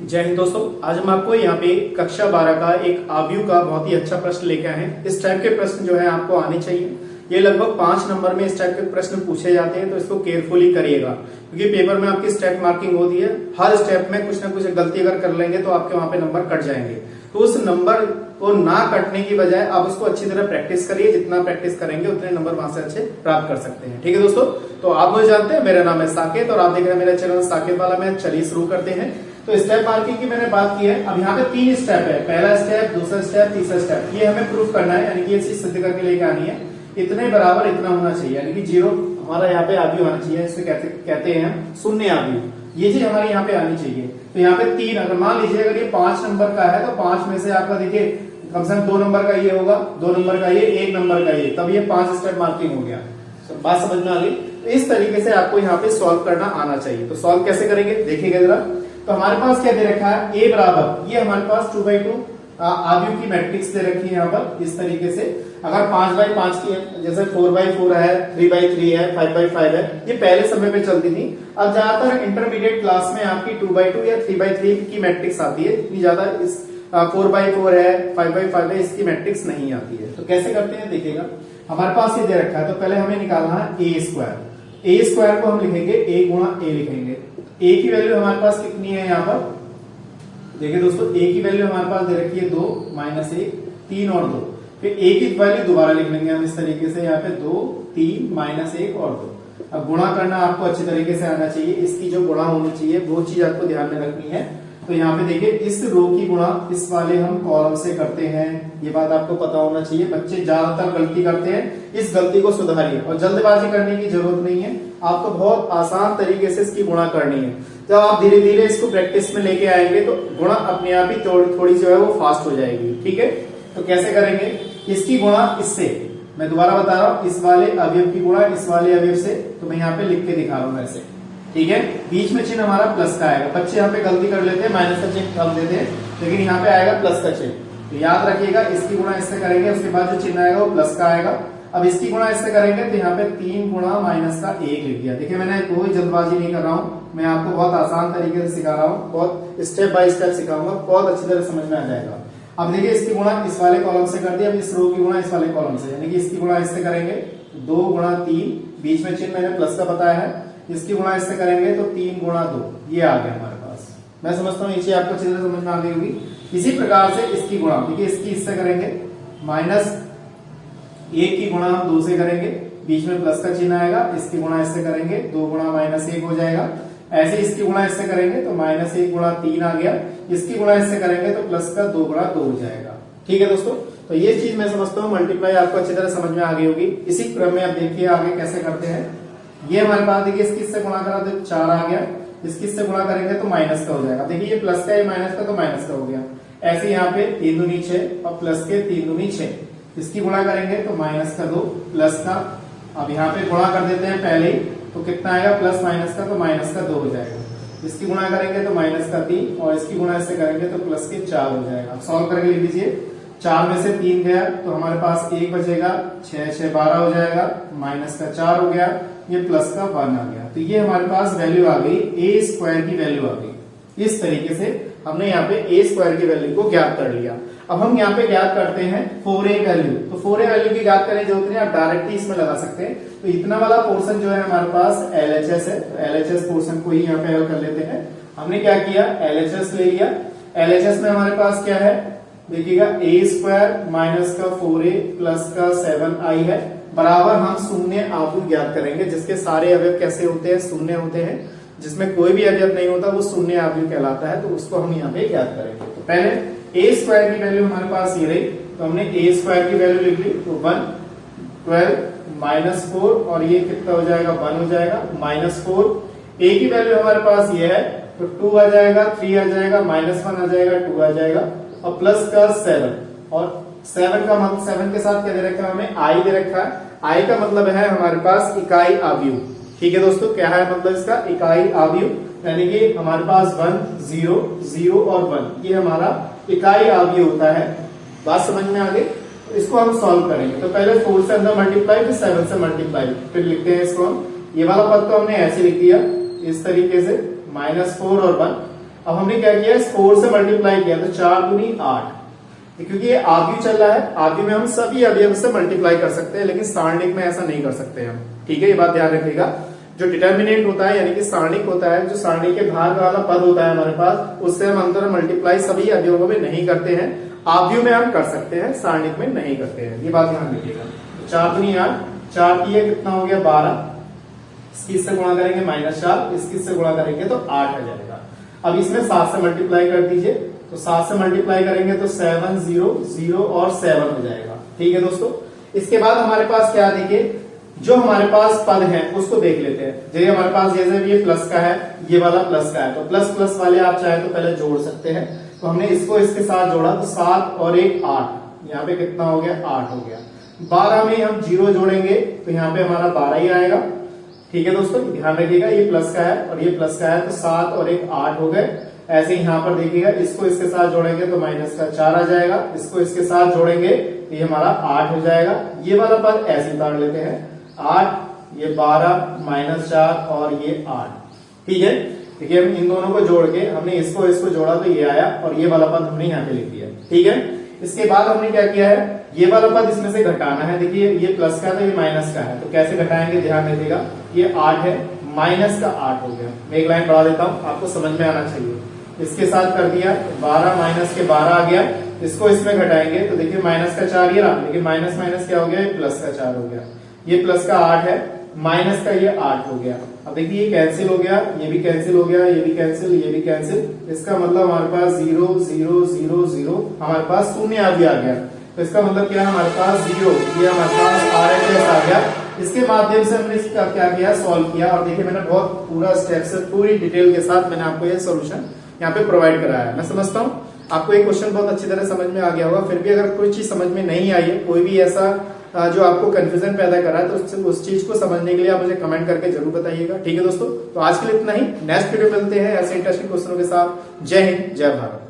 जय हिंद दोस्तों। आज हम आपको यहाँ पे कक्षा 12 का एक आव्यूह का बहुत ही अच्छा प्रश्न लेके आए हैं। इस टाइप के प्रश्न जो है आपको आने चाहिए। ये लगभग 5 नंबर में इस टाइप के प्रश्न पूछे जाते हैं, तो इसको केयरफुली करिएगा क्योंकि पेपर में आपकी स्टेप मार्किंग होती है। हर स्टेप में कुछ ना कुछ गलती अगर कर लेंगे तो आपके वहां पे नंबर कट जाएंगे। तो उस नंबर को ना कटने की बजाय आप उसको अच्छी तरह प्रैक्टिस करिए। जितना प्रैक्टिस करेंगे उतने नंबर वहां से अच्छे प्राप्त कर सकते हैं। ठीक है दोस्तों, तो आप मुझे जानते हैं, मेरा नाम है साकेत और आप देख रहे हैं मेरा चैनल साकेत वाला मैथ। चलिए शुरू करते हैं। तो स्टेप मार्किंग की मैंने बात की है। अब यहाँ पे 3 स्टेप है, पहला स्टेप, दूसरा स्टेप, तीसरा स्टेप। ये हमें प्रूफ करना है, यानी कि ये चीज सिद्ध करके लेके आनी है। इतने बराबर इतना होना चाहिए, यानी कि 0 हमारा यहाँ पे आव्यूह होना चाहिए। इसे कहते हैं शून्य आव्यूह। ये चीज हमारी यहाँ पे आनी चाहिए। तो यहाँ पे 3, अगर मान लीजिए अगर ये 5 नंबर का है तो 5 में से आपका देखिए कम से कम 2 नंबर का ये होगा, 2 नंबर का ये, 1 नंबर का ये, तब ये 5 स्टेप मार्किंग हो गया। तो बात समझ में आ गई। तो इस तरीके से आपको यहाँ पे सॉल्व करना आना चाहिए। तो सॉल्व कैसे करेंगे देखिएगा जरा। तो हमारे पास क्या दे रखा है, a बराबर, ये हमारे पास 2/2 आव्यूह की मैट्रिक्स दे रखी है यहाँ पर इस तरीके से। अगर 5/5 की है, जैसे 4/4 है, 3/3 है, 5/5 है, ये पहले समय पे चलती थी। अब ज्यादातर इंटरमीडिएट क्लास में आपकी 2/2 या 3/3 की मैट्रिक्स आती है। इतनी ज्यादा इस 4/4 है, 5/5 है, इसकी मैट्रिक्स नहीं आती है। तो कैसे करते हैं देखिएगा। हमारे पास ये दे रखा है, तो पहले हमें निकालना है a स्क्वायर। a स्क्वायर को हम लिखेंगे a गुणा a लिखेंगे। a की वैल्यू हमारे पास कितनी है यहाँ पर देखिए दोस्तों, a की वैल्यू हमारे पास दे रखी है 2 -1, 3 और 2। फिर a की वैल्यू दोबारा लिख लेंगे हम इस तरीके से, यहाँ पे 2, 3, -1 और 2। अब गुणा करना आपको अच्छे तरीके से आना चाहिए। इसकी जो गुणा होनी चाहिए वो चीज आपको ध्यान में रखनी है। तो यहाँ पे देखिए, इस रो की गुणा इस वाले हम कॉलम से करते हैं। ये बात आपको पता होना चाहिए। बच्चे ज्यादातर गलती करते हैं, इस गलती को सुधारिए और जल्दबाजी करने की जरूरत नहीं है। आपको बहुत आसान तरीके से इसकी गुणा करनी है। जब आप धीरे धीरे इसको प्रैक्टिस में लेके आएंगे तो गुणा अपने आप ही थोड़ी जो है वो फास्ट हो जाएगी। ठीक है, तो कैसे करेंगे इसकी गुणा इससे, मैं दोबारा बता रहा हूँ, इस वाले अवयव की गुणा इस वाले अवयव से। तो मैं यहाँ पे लिख के दिखा रहा हूँ ऐसे। ठीक है, बीच में चिन्ह हमारा प्लस का आएगा। बच्चे यहाँ पे गलती कर लेते हैं, माइनस का चिन्ह कम देते हैं, लेकिन यहाँ पे आएगा प्लस का चिन्ह। तो याद रखिएगा, इसकी गुणा इससे करेंगे, उसके बाद जो चिन्ह आएगा वो प्लस का आएगा। अब इसकी गुणा इससे करेंगे तो यहाँ पे 3 गुणा माइनस का 1 लिख दिया। देखिए मैंने कोई जल्दबाजी नहीं कर रहा हूँ, मैं आपको बहुत आसान तरीके से सिखा रहा हूँ, बहुत स्टेप बाय स्टेप सिखाऊंगा, बहुत अच्छी तरह समझ में आ जाएगा। अब देखिए, इसकी गुणा इस वाले कॉलम से कर दी। अब इस रो की गुणा इस वाले कॉलम से, यानी कि इसकी गुणा इससे करेंगे 2 गुणा 3, बीच में चिन्ह मैंने प्लस का बताया है। इसकी गुणा इससे करेंगे तो 3 गुणा 2, ये आ गया हमारे पास। मैं समझता हूँ ये चीज आपको अच्छी तरह समझ में आ गई होगी। इसी प्रकार से इसकी गुणा, देखिए इसकी इससे करेंगे, -1 की गुणा हम 2 से करेंगे, बीच में प्लस का चिन्ह आएगा। इसकी गुणा इससे करेंगे, 2 गुणा -1 हो जाएगा। ऐसे इसकी गुणा इससे करेंगे तो -1 गुणा 3 आ गया। इसकी गुणा इससे करेंगे तो प्लस का 2 गुणा 2 हो जाएगा। ठीक है दोस्तों, तो ये चीज मैं समझता हूँ मल्टीप्लाई आपको अच्छी तरह समझ में आ गई होगी। इसी क्रम में आप देखिए आगे कैसे करते हैं। ये हमारे पास देखिए, इसकी इससे गुणा करा तो 4 आ गया, इसकी इससे गुणा करेंगे तो माइनस का हो जाएगा। देखिए ये प्लस का है, माइनस का, तो माइनस का हो गया। ऐसे यहाँ पे 3 दूनी 6 और प्लस के 3 दूनी 6। इसकी गुणा करेंगे तो माइनस का 2, प्लस का, अब यहाँ पे गुणा कर देते हैं पहले ही, तो कितना आएगा प्लस माइनस का, तो माइनस का 2 हो जाएगा। इसकी गुणा करेंगे तो माइनस का 3 और इसकी गुणा इससे करेंगे तो प्लस के 4 हो जाएगा। सॉल्व करके लिख लीजिए, 4 में से 3 गया तो हमारे पास 1 बचेगा, 6 6 12 हो जाएगा, माइनस का 4 हो गया, ये प्लस का 1 आ गया। तो ये हमारे पास वैल्यू आ गई, a स्क्वायर की वैल्यू आ गई। इस तरीके से हमने यहाँ पे a स्क्वायर की वैल्यू को ज्ञात कर लिया। अब हम यहाँ पे ज्ञात करते हैं 4a वैल्यू। तो 4a वैल्यू की ज्ञात करने जो होती है आप डायरेक्टली इसमें लगा सकते हैं। तो इतना वाला पोर्शन जो है हमारे पास LHS है, तो LHS पोर्शन को ही यहाँ पे हल कर लेते हैं। हमने क्या किया, LHS ले लिया। LHS में हमारे पास क्या है देखिएगा, a स्क्वायर माइनस का 4a प्लस का 7i है, बराबर हम शून्य आव्यूह ज्ञात करेंगे, जिसके सारे अवयव कैसे होते हैं, शून्य होते हैं। जिसमें कोई भी अवयव नहीं होता वो शून्य आव्यूह कहलाता है। तो उसको हम यहाँ पे ज्ञात करेंगे। तो पहले a स्क्वायर की वैल्यू हमारे पास ये रही, तो हमने a स्क्वायर की वैल्यू लिख ली। तो 1, 12 -4 और ये कितना हो जाएगा, 1 हो जाएगा, -4। a की वैल्यू हमारे पास ये है, तो 2 आ जाएगा, 3 आ जाएगा, -1 आ जाएगा, 2 आ जाएगा, और प्लस का 7। और 7 का मतलब 7 के साथ क्या दे रखा है हमें, i दे रखा है। i का मतलब है हमारे पास इकाई आव्यूह। ठीक है दोस्तों, क्या है मतलब इसका, इकाई आव्यूह, यानी कि हमारे पास 1 0 0 और 1, ये हमारा इकाई आव्यूह होता है। बात समझ में आ गई। तो इसको हम सॉल्व करेंगे। तो पहले 4 से अंदर मल्टीप्लाई, फिर 7 से मल्टीप्लाई, फिर लिखते हैं इसको हम। ये वाला पद तो हमने ऐसे लिख दिया इस तरीके से, -4 और 1। अब हमने क्या किया, इस 4 से मल्टीप्लाई किया तो 4 दूनी 8, क्योंकि ये आव्यूह चल रहा है, आव्यूह में हम सभी अवयव से मल्टीप्लाई कर सकते हैं, लेकिन सारणिक में ऐसा नहीं कर सकते हम। ठीक है, ये बात ध्यान रखिएगा। जो डिटर्मिनेंट होता है यानी कि सारणिक होता है, जो सारणी के भाग वाला पद होता है हमारे पास, उससे हम अंतर मल्टीप्लाई सभी अवयवों में नहीं करते हैं। आव्यूह में हम कर सकते हैं, सारणिक में नहीं करते हैं, ये बात ध्यान रखिएगा। 4 दूनी 8, 4 की कितना हो गया 12, इसकी इससे गुणा करेंगे -4, इसकी इससे गुणा करेंगे तो 8 आ जाएगा। अब इसमें 7 से मल्टीप्लाई कर दीजिए, तो 7 से मल्टीप्लाई करेंगे तो 7 0 0 और 7 हो जाएगा। ठीक है दोस्तों, इसके बाद हमारे पास क्या, देखिए जो हमारे पास पद है उसको देख लेते हैं। जैसे हमारे पास जैसे ये प्लस का है, ये वाला प्लस का है, तो प्लस प्लस वाले आप चाहे तो पहले जोड़ सकते हैं। तो हमने इसको इसके साथ जोड़ा तो 7 और 1 8, यहाँ पे कितना हो गया 8 हो गया। 12 में हम 0 जोड़ेंगे तो यहाँ पे हमारा 12 ही आएगा। ठीक है दोस्तों, ध्यान रखिएगा, ये प्लस का है और ये प्लस का है, तो 7 और 1 8 हो गए। ऐसे यहाँ पर देखिएगा, इसको इसके साथ जोड़ेंगे तो -4 आ जाएगा, इसको इसके साथ जोड़ेंगे तो ये हमारा 8 हो जाएगा। ये वाला पद ऐसे उतार लेते हैं, 8 ये 12 -4 और ये 8। ठीक है, देखिए हम इन दोनों को जोड़ के हमने इसको इसको जोड़ा तो ये आया, और ये वाला पद हमने यहाँ पे लिख दिया। ठीक है, इसके बाद हमने क्या किया है, ये वाला पद इसमें से घटाना है। देखिए ये प्लस का था, ये माइनस का है, तो कैसे घटाएंगे ध्यान दीजिएगा। ये 8 है, माइनस का 8 हो गया। मैं एक लाइन बढ़ा देता हूँ, आपको समझ में आना चाहिए। इसके साथ कर दिया 12 माइनस के 12 आ गया, इसको इसमें घटाएंगे तो देखिए माइनस का 4 ये रहा, लेकिन माइनस माइनस क्या हो गया, ये प्लस का 4 हो गया। ये प्लस का 8 है, माइनस का ये 8 हो गया। अब देखिए ये कैंसिल हो गया, ये भी कैंसिल हो गया, ये भी कैंसिल, ये भी कैंसिल। इसका मतलब हमारे पास 0 0 0 0 हमारे पास शून्य अवयव आ गया। तो इसका मतलब क्या है, हमारे पास 0, ये हमारे पास RHS आ गया। इसके माध्यम से हमने इसका क्या किया, सॉल्व किया, और देखिए मैंने बहुत पूरा स्टेप से पूरी डिटेल के साथ मैंने आपको ये सोल्यूशन यहाँ पे प्रोवाइड कराया है। मैं समझता हूँ आपको ये क्वेश्चन बहुत अच्छी तरह समझ में आ गया होगा। फिर भी अगर कोई चीज समझ में नहीं आई है, कोई भी ऐसा जो आपको कंफ्यूजन पैदा कर रहा है, तो उस चीज को समझने के लिए आप मुझे कमेंट करके जरूर बताइएगा। ठीक है दोस्तों, तो आज के लिए इतना ही। नेक्स्ट वीडियो मिलते हैं ऐसे इंटरेस्टिंग क्वेश्चनों के साथ। जय हिंद, जय भारत।